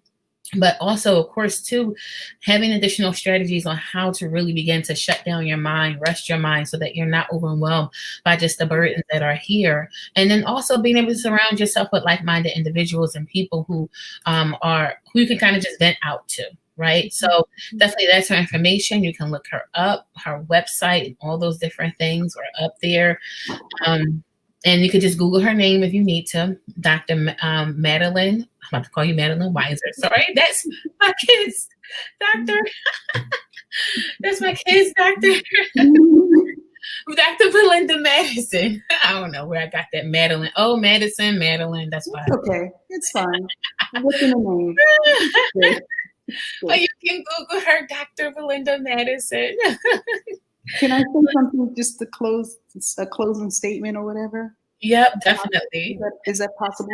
But also, of course, too, having additional strategies on how to really begin to shut down your mind, rest your mind so that you're not overwhelmed by just the burdens that are here. And then also being able to surround yourself with like-minded individuals and people who who you can kind of just vent out to. Right. So definitely that's her information. You can look her up, her website, and all those different things are up there. And you could just Google her name if you need to. Dr. Madeline. I'm about to call you Madeline Weiser. Sorry, that's my kids, doctor. That's my kids, doctor. Dr. Belinda Madison. I don't know where I got that Madeline. Oh, Madison, Madeline. That's why. Okay, it's fine. What's in the name? But you can Google her, Dr. Belinda Madison. Can I say something just to close, a closing statement or whatever? Yep, definitely. Is that possible?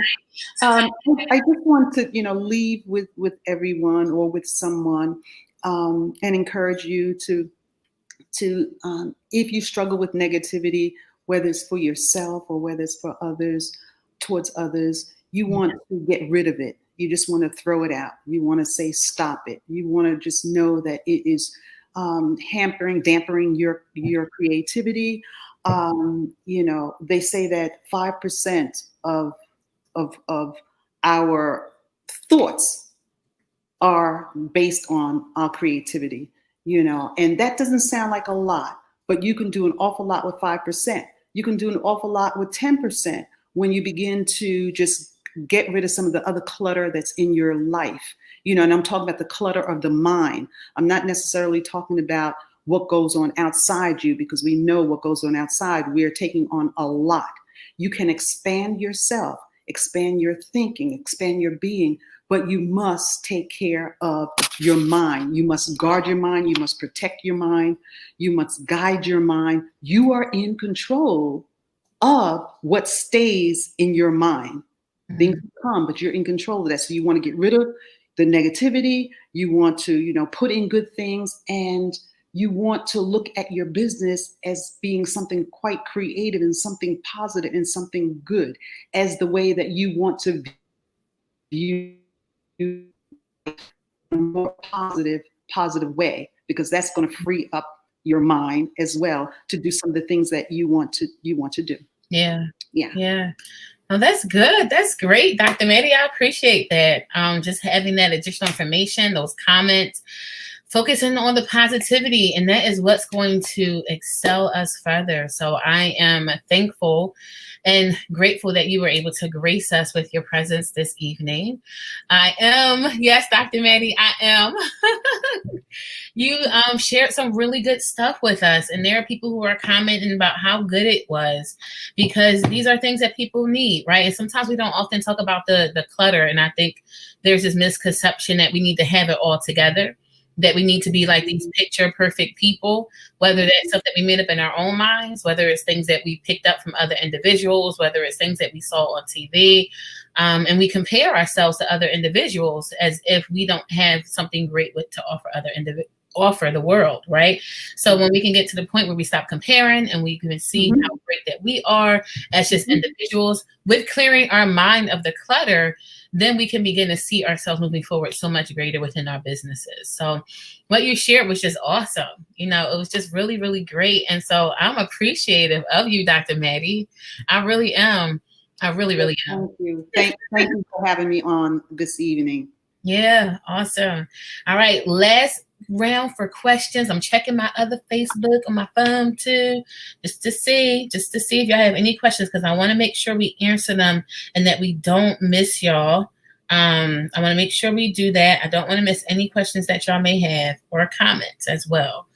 I just want to, leave with everyone or with someone and encourage you to if you struggle with negativity, whether it's for yourself or whether it's for others, towards others, you want to get rid of it. You just want to throw it out. You want to say, stop it. You want to just know that it is dampering your creativity. They say that 5% of our thoughts are based on our creativity, and that doesn't sound like a lot, but you can do an awful lot with 5%. You can do an awful lot with 10% when you begin to just get rid of some of the other clutter that's in your life, and I'm talking about the clutter of the mind. I'm not necessarily talking about what goes on outside you, because we know what goes on outside. We're taking on a lot. You can expand yourself, expand your thinking, expand your being, but you must take care of your mind. You must guard your mind. You must protect your mind. You must guide your mind. You are in control of what stays in your mind. Things come, but you're in control of that. So you want to get rid of the negativity. You want to, put in good things, and you want to look at your business as being something quite creative and something positive and something good, as the way that you want to view a more positive way, because that's going to free up your mind as well to do some of the things that you want to do. Yeah. Oh, that's good. That's great, Dr. Maddie. I appreciate that. Just having that additional information, those comments, focusing on the positivity, and that is what's going to excel us further. So I am thankful and grateful that you were able to grace us with your presence this evening. I am, yes, Dr. Maddie, I am. You shared some really good stuff with us, and there are people who are commenting about how good it was, because these are things that people need, right? And sometimes we don't often talk about the clutter, and I think there's this misconception that we need to have it all together, that we need to be like these picture perfect people, whether that's stuff that we made up in our own minds, whether it's things that we picked up from other individuals, whether it's things that we saw on TV, and we compare ourselves to other individuals as if we don't have something great to offer the world, right? So when we can get to the point where we stop comparing and we can see how great that we are as just individuals, with clearing our mind of the clutter, then we can begin to see ourselves moving forward so much greater within our businesses. So what you shared was just awesome. It was just really, really great. And so I'm appreciative of you, Dr. Maddie. I really am. I really, really am. Thank you. Thank you for having me on this evening. Yeah, awesome. All right, last round for questions. I'm checking my other Facebook on my phone too, just to see if y'all have any questions, because I want to make sure we answer them and that we don't miss y'all. I want to make sure we do that. I don't want to miss any questions that y'all may have, or comments as well.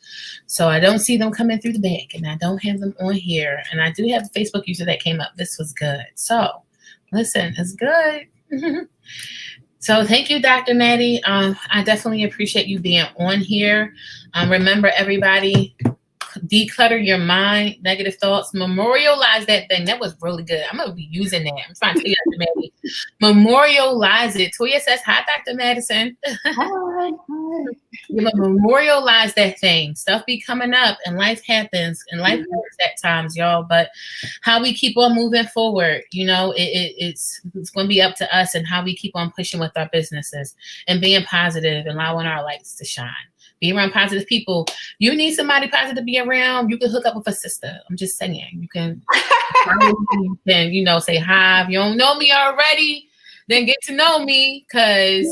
So I don't see them coming through the back, and I don't have them on here. And I do have a Facebook user that came up. This was good. So listen, it's good. So thank you, Dr. Maddie. I definitely appreciate you being on here. Remember, everybody, declutter your mind, negative thoughts, memorialize that thing. That was really good. I'm going to be using that. I'm trying to tell you, Dr. Maddie. Memorialize it. Toya says, hi, Dr. Madison. Hi. You memorialize that thing. Stuff be coming up and life happens and life hurts at times, y'all. But how we keep on moving forward, it's going to be up to us and how we keep on pushing with our businesses and being positive and allowing our lights to shine. Be around positive people. You need somebody positive to be around. You can hook up with a sister. I'm just saying. You can, say hi. If you don't know me already, then get to know me because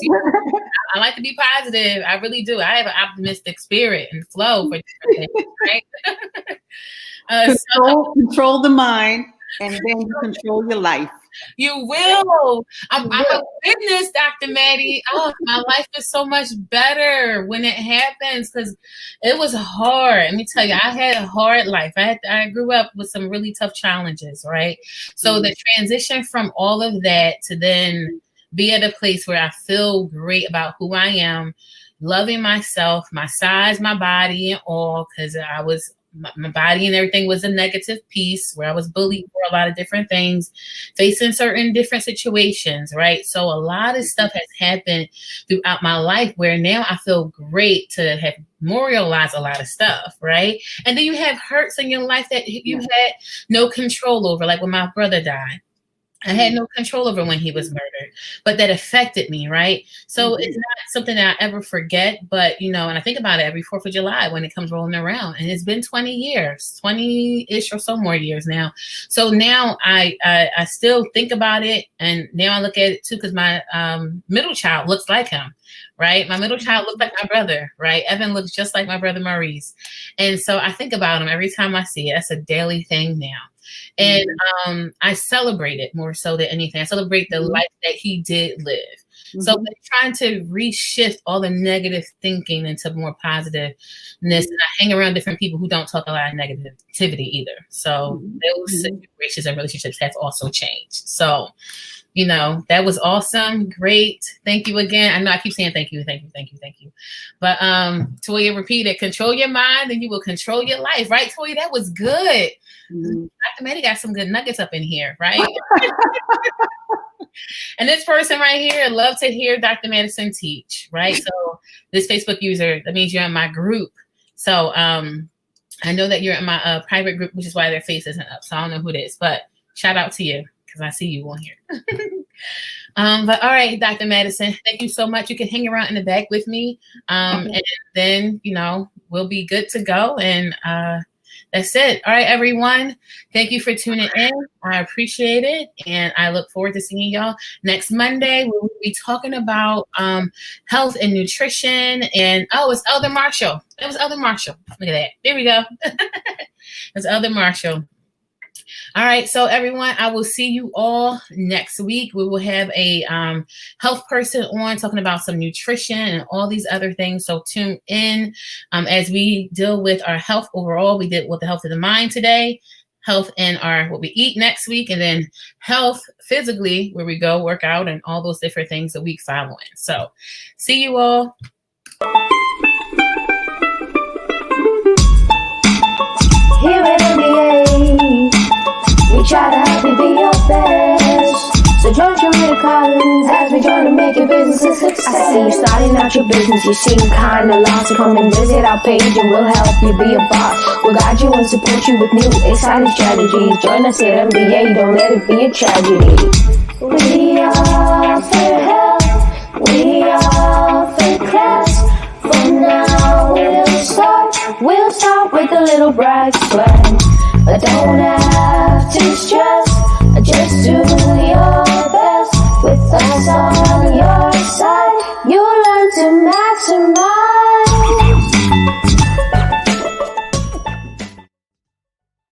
I like to be positive. I really do. I have an optimistic spirit and flow for different things, right? Control the mind, and then you control your life. You will. I'm a witness, Dr. Maddie. Oh, my life is so much better when it happens because it was hard. Let me tell you, I had a hard life. I grew up with some really tough challenges, right? So the transition from all of that to then be at a place where I feel great about who I am, loving myself, my size, my body, and all, because I was my body and everything was a negative piece where I was bullied for a lot of different things, facing certain different situations, right? So a lot of stuff has happened throughout my life where now I feel great to have memorialized a lot of stuff, right? And then you have hurts in your life that you had no control over, like when my brother died. I had no control over when he was murdered, but that affected me, right? So it's not something that I ever forget, but, and I think about it every 4th of July when it comes rolling around, and it's been 20 years, 20-ish or so more years now. So now I still think about it, and now I look at it too, because my middle child looks like him, right? My middle child looks like my brother, right? Evan looks just like my brother Maurice. And so I think about him every time I see it. That's a daily thing now. And I celebrate it more so than anything. I celebrate the life that he did live. So I'm trying to reshift all the negative thinking into more positiveness. And I hang around different people who don't talk a lot of negativity either. So those situations and relationships have also changed. So, that was awesome. Great. Thank you again. I know I keep saying thank you. But Toya repeated, control your mind and you will control your life. Right, Toya? That was good. Dr. Maddie got some good nuggets up in here, right? And this person right here, love to hear Dr. Madison teach, right? So this Facebook user, that means you're in my group. So I know that you're in my private group, which is why their face isn't up. So I don't know who it is, but shout out to you because I see you on here. But all right, Dr. Madison, thank you so much. You can hang around in the back with me. And then, we'll be good to go. And that's it. All right, everyone. Thank you for tuning in. I appreciate it. And I look forward to seeing y'all next Monday. We'll be talking about health and nutrition. And, it's Elder Marshall. It was Elder Marshall. Look at that. There we go. It's Elder Marshall. All right. So, everyone, I will see you all next week. We will have a health person on talking about some nutrition and all these other things. So tune in as we deal with our health overall. We did with the health of the mind today, health and what we eat next week, and then health physically, where we go work out and all those different things the week following. So see you all. Here at MBA, we try to help you be your best. So join Jamaica Collins as we try to make your business a success. I see you starting out your business, you seem kinda lost. So come and visit our page and we'll help you be a boss. We'll guide you and support you with new exciting strategies. Join us at MBA, don't let it be a tragedy. We offer help, we offer class. From now we'll start with a little bright sweat. But don't have to stress, just do your best with us.